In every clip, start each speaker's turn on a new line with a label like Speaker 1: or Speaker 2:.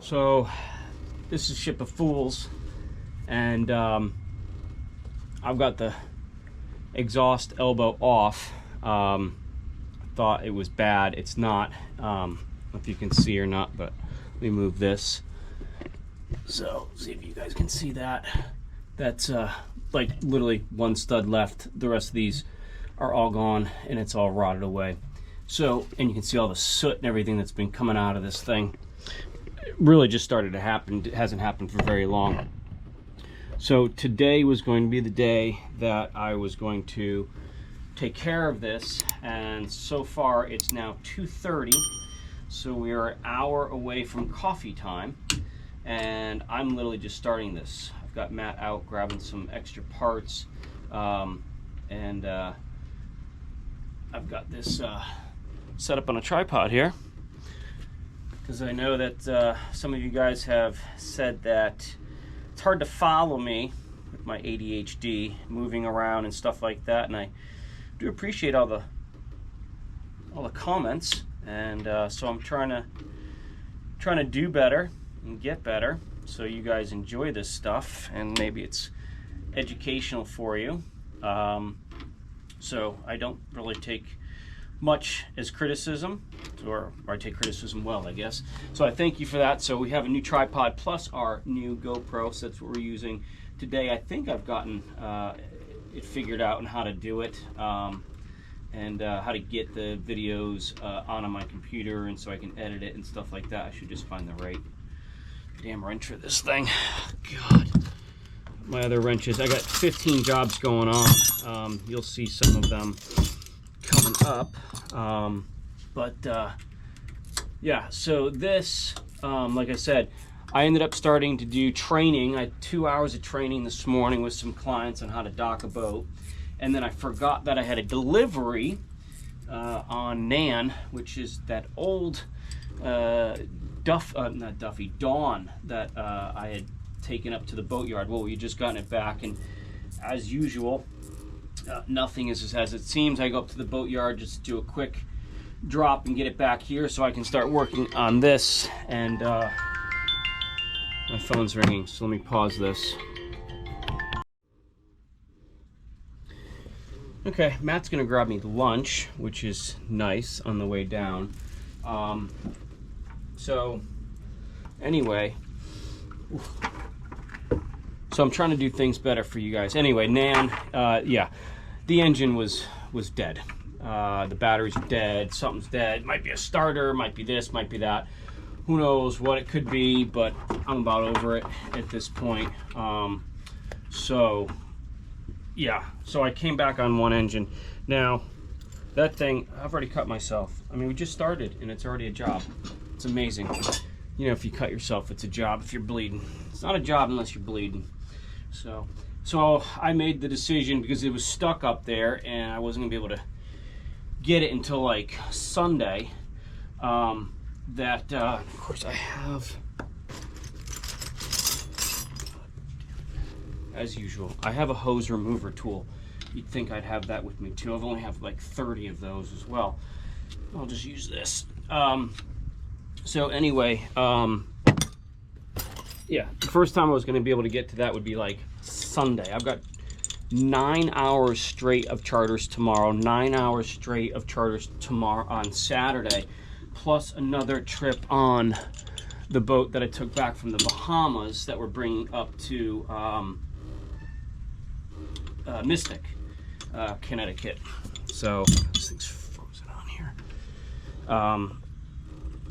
Speaker 1: So this is Ship of Fools, and I've got the exhaust elbow off. Thought it was bad. It's not. I don't know if you can see or not, but let me move this. So see if you guys can see that. That's like literally one stud left. The rest of these are all gone and it's all rotted away. So, and you can see all the soot and everything that's been coming out of this thing. It really just started to happen. It hasn't happened for very long. So today was going to be the day that I was going to take care of this, and so far it's now 2:30, so we are an hour away from coffee time, and I'm literally just starting this. I've got Matt out grabbing some extra parts, and I've got this set up on a tripod here because I know that some of you guys have said that it's hard to follow me with my ADHD moving around and stuff like that, and I do appreciate all the comments, and so I'm trying to do better and get better so you guys enjoy this stuff and maybe it's educational for you. So I don't really take much as criticism, or I take criticism well, I guess. So I thank you for that. So we have a new tripod plus our new GoPro, so that's what we're using today. I think I've gotten it figured out on how to do it, and how to get the videos on my computer, and so I can edit it and stuff like that. I should just find the right damn wrench for this thing. God, my other wrenches. I got 15 jobs going on. You'll see some of them coming up, but yeah, so this, like I said, I ended up starting to do training. I had 2 hours of training this morning with some clients on how to dock a boat, and then I forgot that I had a delivery on Nan, which is that old not Duffy, Dawn that I had taken up to the boatyard. Well, we just gotten it back, and as usual, nothing is as it seems. I go up to the boatyard just to do a quick drop and get it back here so I can start working on this, and my phone's ringing, so let me pause this. Okay, Matt's gonna grab me lunch, which is nice, on the way down. So anyway, so I'm trying to do things better for you guys. Anyway, Nan, yeah, the engine was dead. The battery's dead, something's dead. Might be a starter, might be this, might be that. Who knows what it could be, but I'm about over it at this point. So yeah, so I came back on one engine. Now that thing, I've already cut myself. I mean, we just started and it's already a job. It's amazing. You know, if you cut yourself, it's a job if you're bleeding. It's not a job unless you're bleeding. So I made the decision, because it was stuck up there and I wasn't gonna be able to get it until like Sunday, that of course I have, as usual, I have a hose remover tool. You'd think I'd have that with me too. I've only have like 30 of those as well. I'll just use this. So anyway, yeah, the first time I was going to be able to get to that would be like Sunday. I've got 9 hours straight of charters tomorrow, 9 hours straight of charters tomorrow on Saturday, plus another trip on the boat that I took back from the Bahamas that we're bringing up to Mystic, Connecticut. So this thing's frozen on here.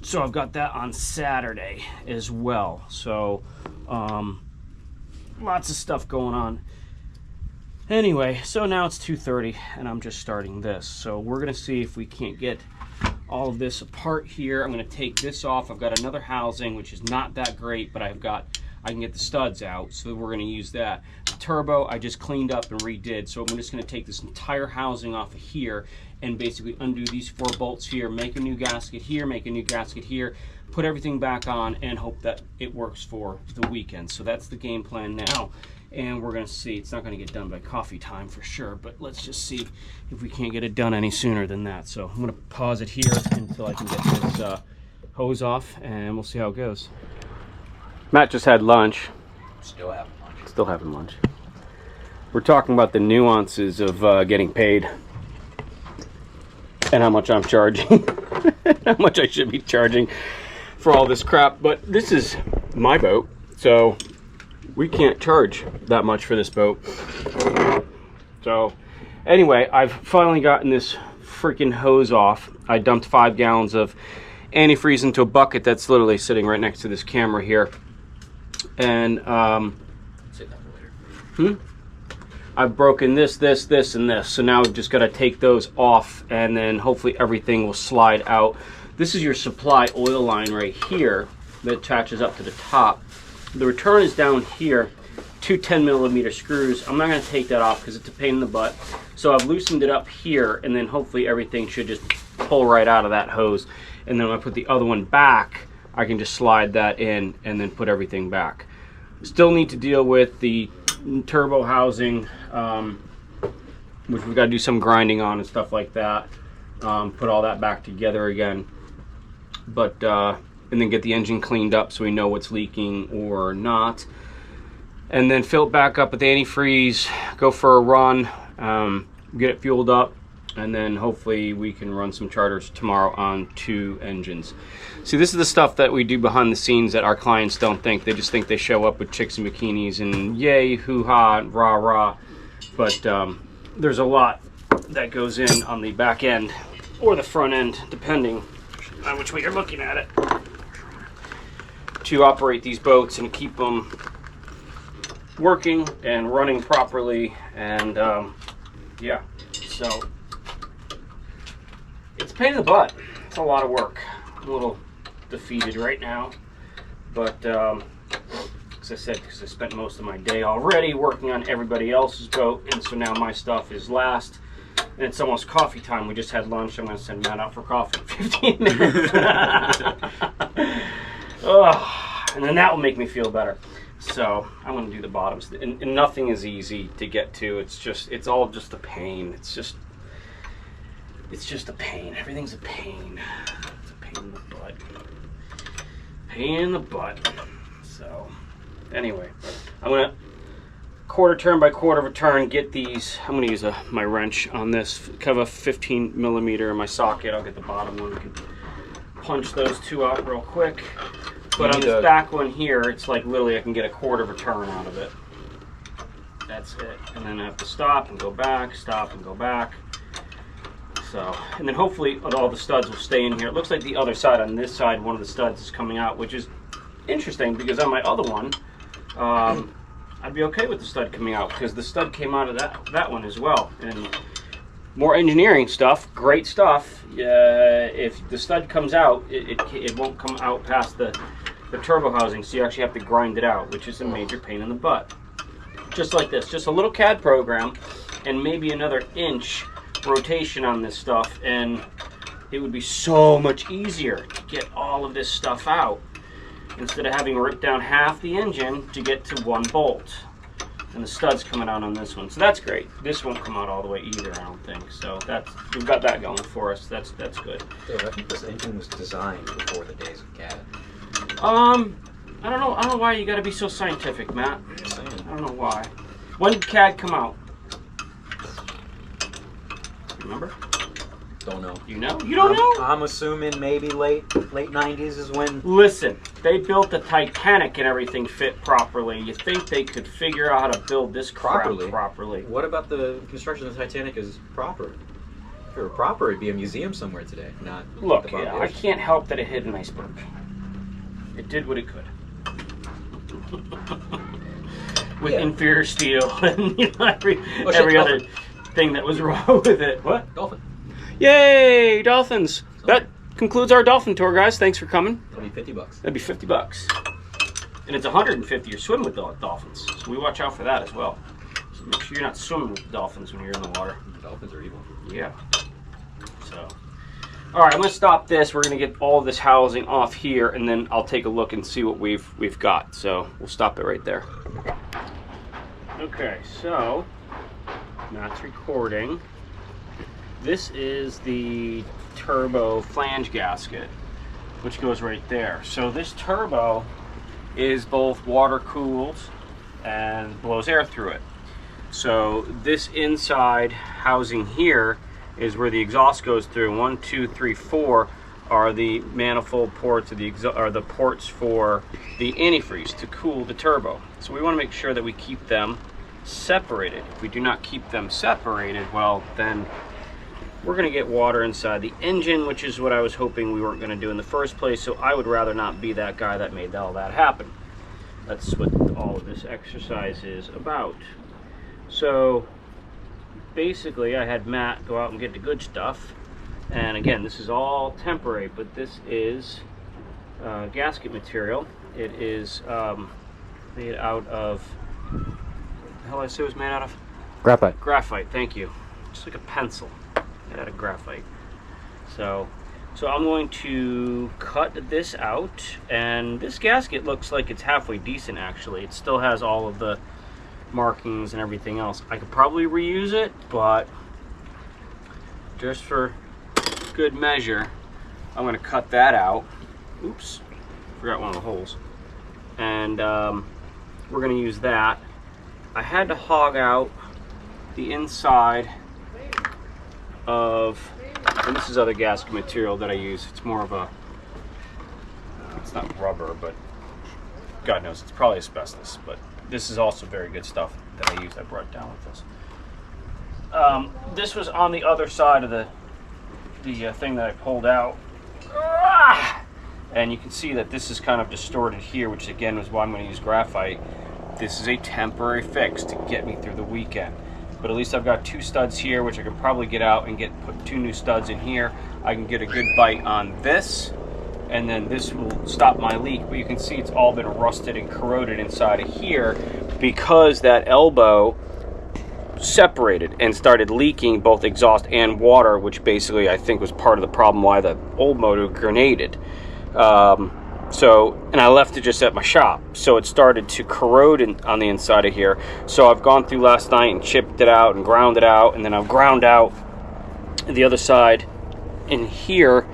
Speaker 1: So I've got that on Saturday as well. So lots of stuff going on. Anyway, so now it's 2:30 and I'm just starting this. So we're gonna see if we can't get all of this apart here. I'm gonna take this off. I've got another housing, which is not that great, but I can get the studs out, so we're gonna use that. The turbo, I just cleaned up and redid, so I'm just gonna take this entire housing off of here and basically undo these 4 bolts here, make a new gasket here, make a new gasket here, put everything back on, and hope that it works for the weekend. So that's the game plan now. And we're gonna see, it's not gonna get done by coffee time for sure, but let's just see if we can't get it done any sooner than that. So I'm gonna pause it here until I can get this hose off, and we'll see how it goes. Matt just had lunch.
Speaker 2: Still having lunch.
Speaker 1: Still having lunch. We're talking about the nuances of getting paid and how much I'm charging, how much I should be charging for all this crap. But this is my boat, so we can't charge that much for this boat. So anyway, I've finally gotten this freaking hose off. I dumped 5 gallons of antifreeze into a bucket that's literally sitting right next to this camera here. And I've broken this, and this. So now we've just got to take those off, and then hopefully everything will slide out. This is your supply oil line right here that attaches up to the top. The return is down here, 2 10mm screws. I'm not going to take that off because it's a pain in the butt. So I've loosened it up here, and then hopefully everything should just pull right out of that hose. And then when I put the other one back, I can just slide that in and then put everything back. Still need to deal with the turbo housing, which we've got to do some grinding on and stuff like that. Put all that back together again. But and then get the engine cleaned up so we know what's leaking or not. And then fill it back up with antifreeze, go for a run, get it fueled up, and then hopefully we can run some charters tomorrow on 2 engines. See, this is the stuff that we do behind the scenes that our clients don't think. They just think they show up with chicks and bikinis and yay, hoo-ha, rah-rah. But there's a lot that goes in on the back end or the front end, depending on which way you're looking at it, to operate these boats and keep them working and running properly. And yeah, so it's a pain in the butt. It's a lot of work. I'm a little defeated right now, but as I said, because I spent most of my day already working on everybody else's boat, and so now my stuff is last, and it's almost coffee time. We just had lunch. I'm going to send Matt out for coffee in 15 minutes. And then that will make me feel better. So I'm going to do the bottoms, and nothing is easy to get to. It's all just a pain. It's just a pain. Everything's a pain. It's a pain in the butt. Pain in the butt. So anyway, I'm going to quarter turn by quarter of a turn get these. I'm going to use my wrench on this. Kind of a 15mm in my socket. I'll get the bottom one. I can punch those 2 out real quick. But on this back one here, it's like literally I can get a quarter of a turn out of it. That's it. And then I have to stop and go back, stop and go back. So, and then hopefully all the studs will stay in here. It looks like the other side, on this side, one of the studs is coming out, which is interesting because on my other one, I'd be okay with the stud coming out because the stud came out of that one as well. And more engineering stuff, great stuff. If the stud comes out, it won't come out past the turbo housing, so you actually have to grind it out, which is a major pain in the butt. Just like this, just a little CAD program and maybe another inch rotation on this stuff, and it would be so much easier to get all of this stuff out instead of having ripped down half the engine to get to 1 bolt. And the stud's coming out on this one, so that's great. This won't come out all the way either, I don't think. So we've got that going for us. That's good.
Speaker 2: So I think this engine was designed before the days of CAD.
Speaker 1: I don't know why you got to be so scientific, Matt. I don't know why. When did CAD come out? Remember?
Speaker 2: Don't know.
Speaker 1: You know? You don't know?
Speaker 2: I'm assuming maybe late 90s is when.
Speaker 1: Listen, they built the Titanic and everything fit properly. You think they could figure out how to build this crap properly?
Speaker 2: What about the construction of the Titanic is proper? If it were proper, it'd be a museum somewhere today. Not.
Speaker 1: Look, yeah, I can't help that it hit an iceberg. It did what it could. With inferior steel and every other thing that was wrong with it. What?
Speaker 2: Dolphin.
Speaker 1: Yay, dolphins! So, that concludes our dolphin tour, guys. Thanks for coming.
Speaker 2: That'll be $50.
Speaker 1: That'd be $50. And it's $150 your swim with dolphins. So we watch out for that as well. So make sure you're not swimming with dolphins when you're in the water.
Speaker 2: Dolphins are evil.
Speaker 1: Yeah. So, all right, I'm gonna stop this. We're gonna get all of this housing off here, and then I'll take a look and see what we've got. So we'll stop it right there. Okay, so Matt's recording. This is the turbo flange gasket, which goes right there. So this turbo is both water cooled and blows air through it. So this inside housing here is where the exhaust goes through. 1, 2, 3, 4 are the manifold ports, or the ports for the antifreeze to cool the turbo. So we want to make sure that we keep them separated. If we do not keep them separated, well, then we're going to get water inside the engine, which is what I was hoping we weren't going to do in the first place. So I would rather not be that guy that made all that happen. That's what all of this exercise is about. So basically I had Matt go out and get the good stuff. And again, this is all temporary, but this is gasket material. It is made out of, what the hell did I say it was made out of?
Speaker 2: Graphite.
Speaker 1: Graphite, thank you. Just like a pencil made out of graphite. So I'm going to cut this out, and this gasket looks like it's halfway decent actually. It still has all of the markings and everything else. I could probably reuse it, but just for good measure, I'm going to cut that out. Oops, forgot one of the holes. And we're going to use that. I had to hog out the inside of, and this is other gasket material that I use. It's more of a, it's not rubber, but God knows, it's probably asbestos, but this is also very good stuff that I used. I brought it down with this. This was on the other side of the thing that I pulled out. And you can see that this is kind of distorted here, which again is why I'm going to use graphite. This is a temporary fix to get me through the weekend. But at least I've got 2 studs here, which I can probably get out and put 2 new studs in here. I can get a good bite on this, and then this will stop my leak. But you can see it's all been rusted and corroded inside of here because that elbow separated and started leaking both exhaust and water, which basically I think was part of the problem why the old motor grenaded. And I left it just at my shop, so it started to corrode on the inside of here. So I've gone through last night and chipped it out and ground it out, and then I've ground out the other side in here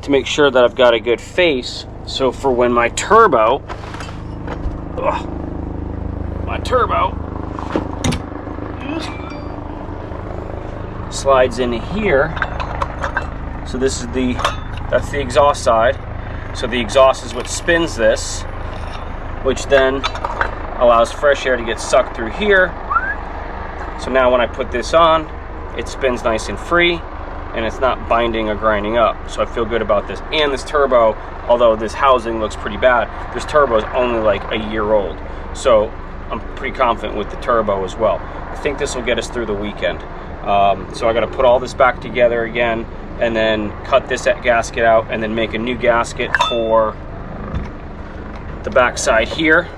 Speaker 1: to make sure that I've got a good face. So for when my turbo slides into here. So this is that's the exhaust side. So the exhaust is what spins this, which then allows fresh air to get sucked through here. So now when I put this on, it spins nice and free, and it's not binding or grinding up. So I feel good about this. And this turbo, although this housing looks pretty bad, this turbo is only like a year old. So I'm pretty confident with the turbo as well. I think this will get us through the weekend. So I got to put all this back together again, and then cut this gasket out, and then make a new gasket for the back side here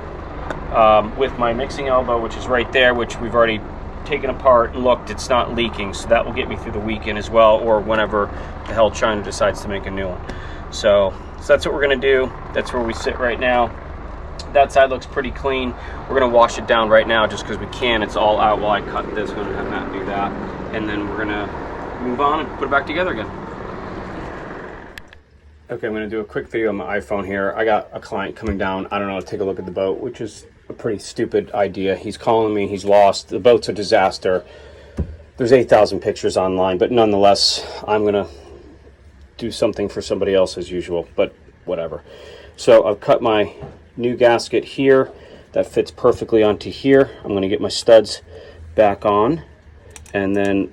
Speaker 1: with my mixing elbow, which is right there, which we've already taken apart and looked. It's not leaking, so that will get me through the weekend as well, or whenever the hell China decides to make a new one. So that's what we're going to do. That's where we sit right now. That side looks pretty clean. We're going to wash it down right now just because we can. It's all out while I cut this. I'm going to have Matt do that, and then we're going to move on and put it back together again. Okay, I'm going to do a quick video on my iPhone here. I got a client coming down, I don't know, to take a look at the boat, which is a pretty stupid idea. He's calling me, he's lost. The boat's a disaster. There's 8,000 pictures online, but nonetheless, I'm going to do something for somebody else as usual, but whatever. So I've cut my new gasket here. That fits perfectly onto here. I'm going to get my studs back on, and then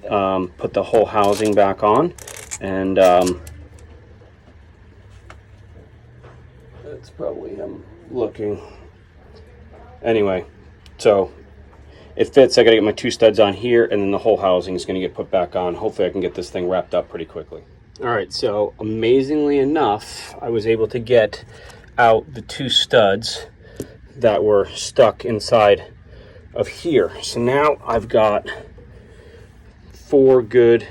Speaker 1: put the whole housing back on, and that's probably him looking. Anyway, so it fits. I got to get my 2 studs on here, and then the whole housing is going to get put back on. Hopefully I can get this thing wrapped up pretty quickly. All right, so amazingly enough, I was able to get out the 2 studs that were stuck inside of here. So now I've got 4 good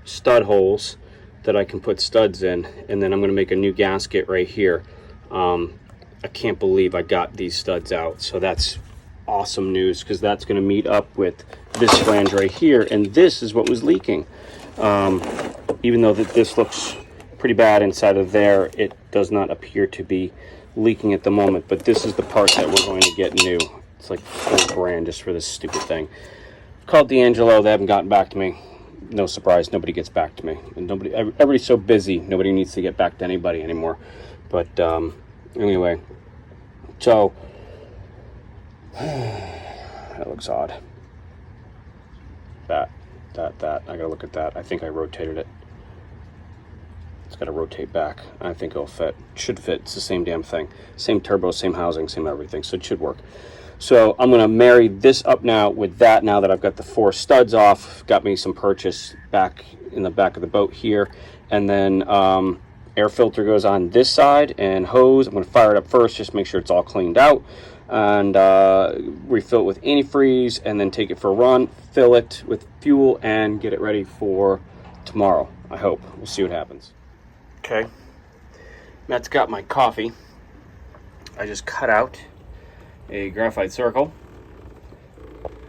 Speaker 1: stud holes that I can put studs in, and then I'm going to make a new gasket right here. I can't believe I got these studs out, so that's awesome news, because that's going to meet up with this flange right here, and this is what was leaking. Even though that this looks pretty bad inside of there, it does not appear to be leaking at the moment, but this is the part that we're going to get new. It's like $4 just for this stupid thing. Called D'Angelo. They haven't gotten back to me. No surprise, nobody gets back to me. And everybody's so busy, nobody needs to get back to anybody anymore. But anyway, so that looks odd. That. I gotta look at that. I think I rotated it. It's gotta rotate back. I think it'll fit. Should fit. It's the same damn thing. Same turbo, same housing, same everything. So it should work. So I'm gonna marry this up now with that. Now that I've got the 4 studs off, got me some purchase back in the back of the boat here, and then air filter goes on this side and hose. I'm gonna fire it up first, just make sure it's all cleaned out, and refill it with antifreeze, and then take it for a run, fill it with fuel, and get it ready for tomorrow. I hope. We'll see what happens. Okay, Matt's got my coffee. I just cut out a graphite circle,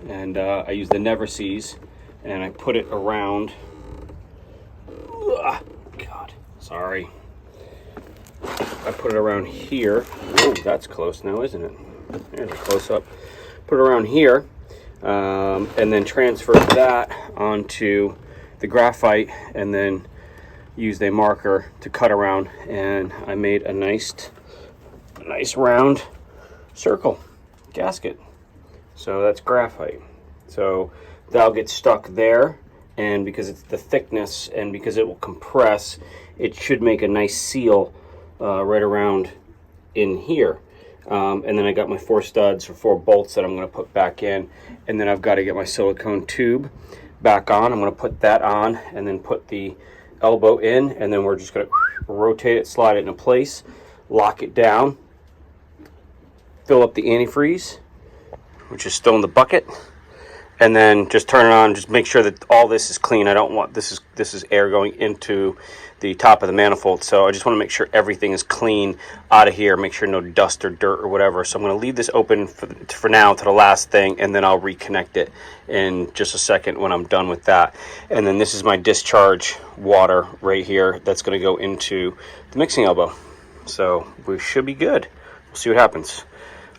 Speaker 1: and I use the Never Seas, and I put it around. God, sorry. I put it around here. Oh, that's close now, isn't it? There's a close up. Put it around here, and then transfer that onto the graphite, and then used a marker to cut around, and I made a nice round circle gasket. So that's graphite. So that'll get stuck there, and because it's the thickness and because it will compress, it should make a nice seal right around in here. And then I got my 4 studs or 4 bolts that I'm going to put back in, and then I've got to get my silicone tube back on. I'm going to put that on and then put the elbow in, and then we're just going to rotate it, slide it into place, lock it down, fill up the antifreeze, which is still in the bucket, and then just turn it on. Just make sure that all this is clean. I don't want this is air going into the top of the manifold, so I just want to make sure everything is clean out of here, make sure no dust or dirt or whatever. So I'm going to leave this open for now to the last thing, and then I'll reconnect it in just a second when I'm done with that. And then this is my discharge water right here that's going to go into the mixing elbow, so we should be good. We'll see what happens.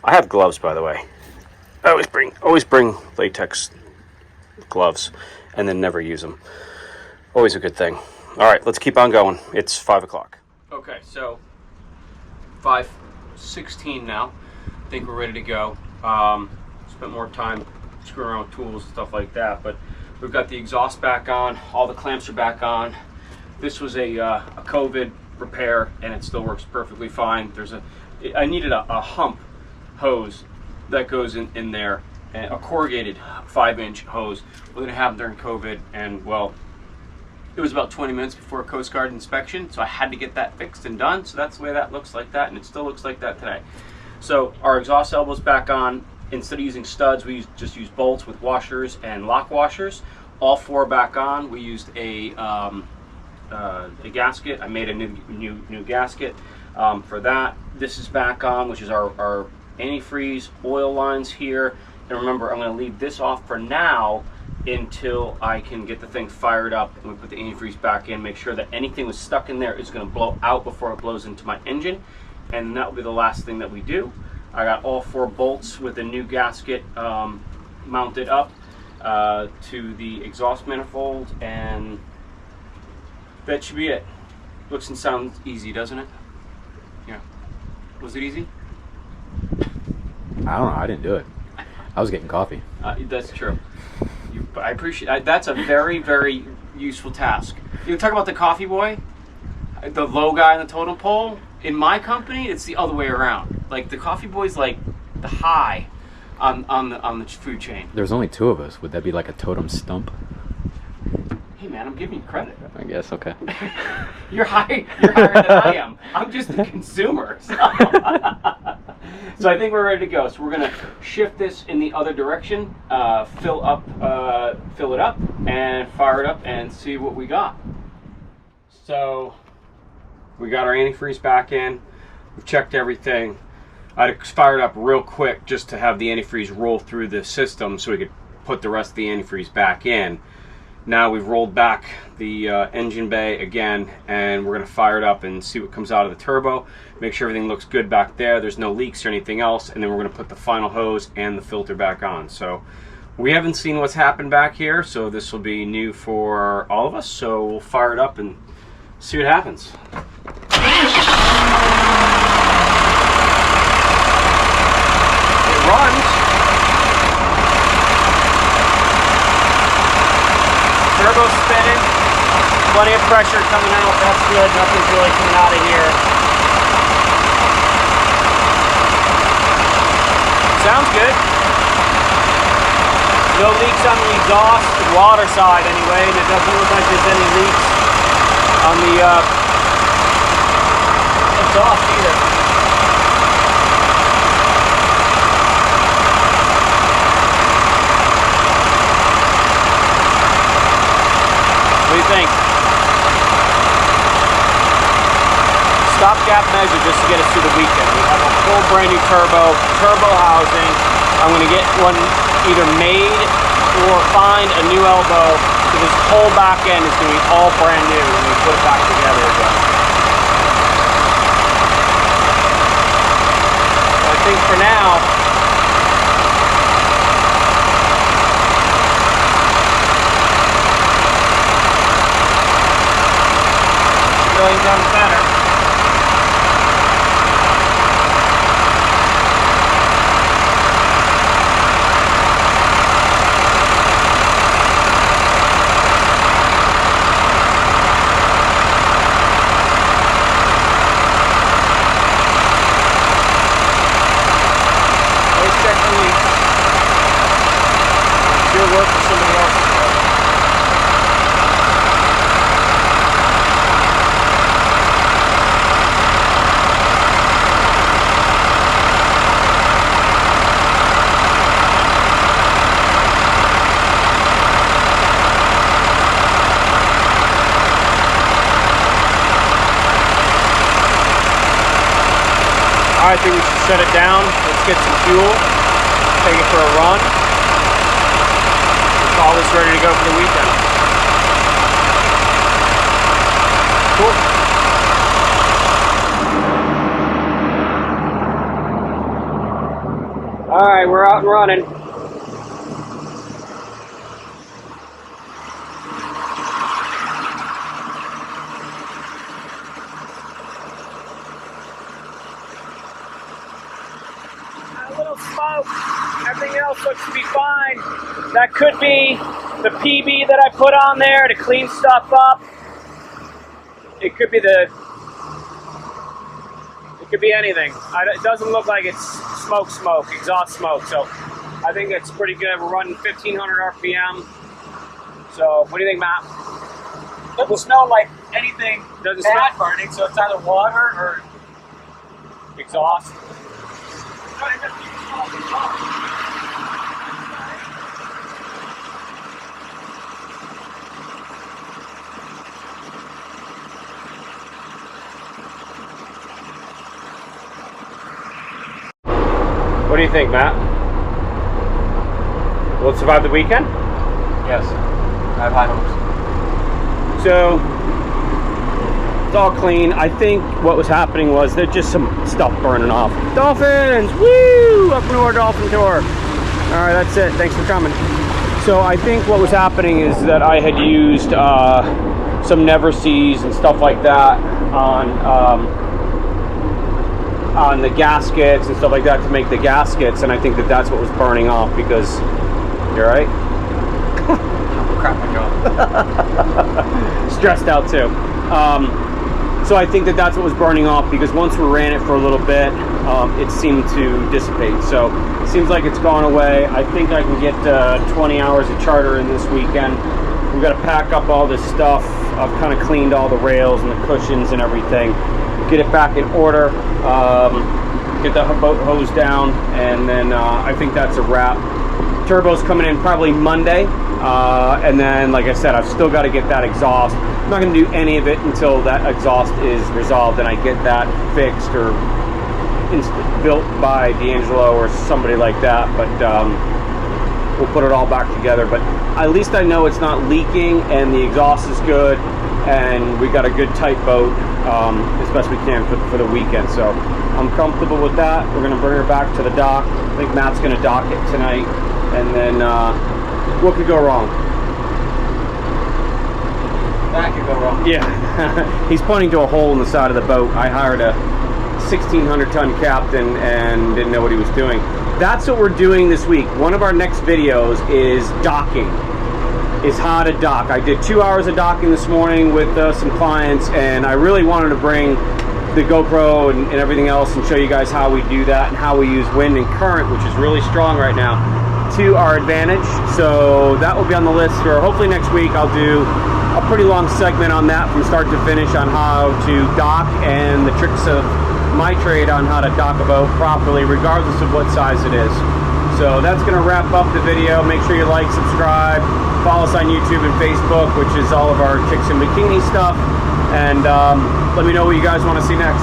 Speaker 1: I have gloves, by the way. I always bring latex gloves, and then never use them. Always a good thing. All right, let's keep on going. It's 5 o'clock. Okay, so 5:16 now. I think we're ready to go. Spent more time screwing around with tools and stuff like that, but we've got the exhaust back on. All the clamps are back on. This was a COVID repair, and it still works perfectly fine. I needed a hump hose that goes in there, and a corrugated 5-inch hose. We're gonna have during COVID, and well, it was about 20 minutes before a Coast Guard inspection, so I had to get that fixed and done. So that's the way that looks like that, and it still looks like that today. So our exhaust elbow's back on. Instead of using studs, we just use bolts with washers and lock washers. All 4 back on. We used a gasket. I made a new gasket for that. This is back on, which is our antifreeze oil lines here. And remember, I'm going to leave this off for now until I can get the thing fired up, and we put the antifreeze back in, make sure that anything was stuck in there is going to blow out before it blows into my engine, and that will be the last thing that we do. I got all 4 bolts with a new gasket mounted up to the exhaust manifold, and that should be it. Looks and sounds easy, doesn't it? Yeah. Was it easy?
Speaker 2: I don't know. I didn't do it. I was getting coffee.
Speaker 1: That's true. I appreciate that's a very, very useful task. You talk about the coffee boy, the low guy on the totem pole. In my company, it's the other way around. Like the coffee boy's like the high on the food chain.
Speaker 2: There's only 2 of us. Would that be like a totem stump?
Speaker 1: Hey man, I'm giving you credit.
Speaker 2: I guess. Okay.
Speaker 1: You're higher than I am. I'm just a consumer. So I think we're ready to go. So we're gonna shift this in the other direction, fill it up, and fire it up, and see what we got. So we got our antifreeze back in. We've checked everything. I fired up real quick just to have the antifreeze roll through the system, so we could put the rest of the antifreeze back in. Now we've rolled back the engine bay again, and we're going to fire it up and see what comes out of the turbo. Make sure everything looks good back there. There's no leaks or anything else, and then we're going to put the final hose and the filter back on. So we haven't seen what's happened back here, so this will be new for all of us. So we'll fire it up and see what happens. It runs. Turbo spinning, plenty of pressure coming out, that's good, nothing's really coming out of here. Sounds good. No leaks on the exhaust, water side anyway, and it doesn't look like there's any leaks on the exhaust either. What do you think? Stopgap measure just to get us through the weekend. We have a full brand new turbo housing. I'm going to get one either made or find a new elbow. So this whole back end is going to be all brand new when we put it back together again. So I think for now, really done better. Always check the leaks. It's your work for somebody else's work. I think we should shut it down. Let's get some fuel, take it for a run. We'll call this ready to go for the weekend. Cool. All right, we're out and running. Smoke. Everything else looks to be fine. That could be the PB that I put on there to clean stuff up. It could be anything. It doesn't look like it's smoke, exhaust smoke. So I think it's pretty good. We're running 1500 RPM. So what do you think, Matt?
Speaker 2: Doesn't smell like anything
Speaker 1: Doesn't
Speaker 2: bad
Speaker 1: smell
Speaker 2: burning, so it's either water or
Speaker 1: exhaust. What do you think, Matt? Will it survive the weekend?
Speaker 2: Yes, I have high hopes.
Speaker 1: So it's all clean. I think what was happening was there's just some stuff burning off. Dolphins! Woo! Welcome to our dolphin tour. All right, that's it. Thanks for coming. So I think what was happening is that I had used some Never Seas and stuff like that on the gaskets and stuff like that to make the gaskets, and I think that that's what was burning off because you're right.
Speaker 2: Crap my jaw.
Speaker 1: Stressed out too. So I think that that's what was burning off because once we ran it for a little bit, it seemed to dissipate. So it seems like it's gone away. I think I can get 20 hours of charter in this weekend. We've got to pack up all this stuff. I've kind of cleaned all the rails and the cushions and everything. Get it back in order. Get the boat hose down, and then I think that's a wrap. Turbo's coming in probably Monday. And then, like I said, I've still got to get that exhaust. I'm not going to do any of it until that exhaust is resolved and I get that fixed or built by D'Angelo or somebody like that. But we'll put it all back together. But at least I know it's not leaking and the exhaust is good, and we got a good tight boat as best we can for the weekend. So I'm comfortable with that. We're going to bring her back to the dock. I think Matt's going to dock it tonight, and then what could go wrong?
Speaker 2: That could go wrong.
Speaker 1: Yeah. He's pointing to a hole in the side of the boat. I hired a 1,600-ton captain and didn't know what he was doing. That's what we're doing this week. One of our next videos is docking, is how to dock. I did 2 hours of docking this morning with some clients, and I really wanted to bring the GoPro and everything else and show you guys how we do that and how we use wind and current, which is really strong right now, to our advantage. So that will be on the list for hopefully next week. I'll do a pretty long segment on that from start to finish on how to dock and the tricks of my trade on how to dock a boat properly regardless of what size it is. So that's going to wrap up the video. Make sure you like, subscribe, follow us on YouTube and Facebook, which is all of our chicks in bikini stuff, and let me know what you guys want to see next.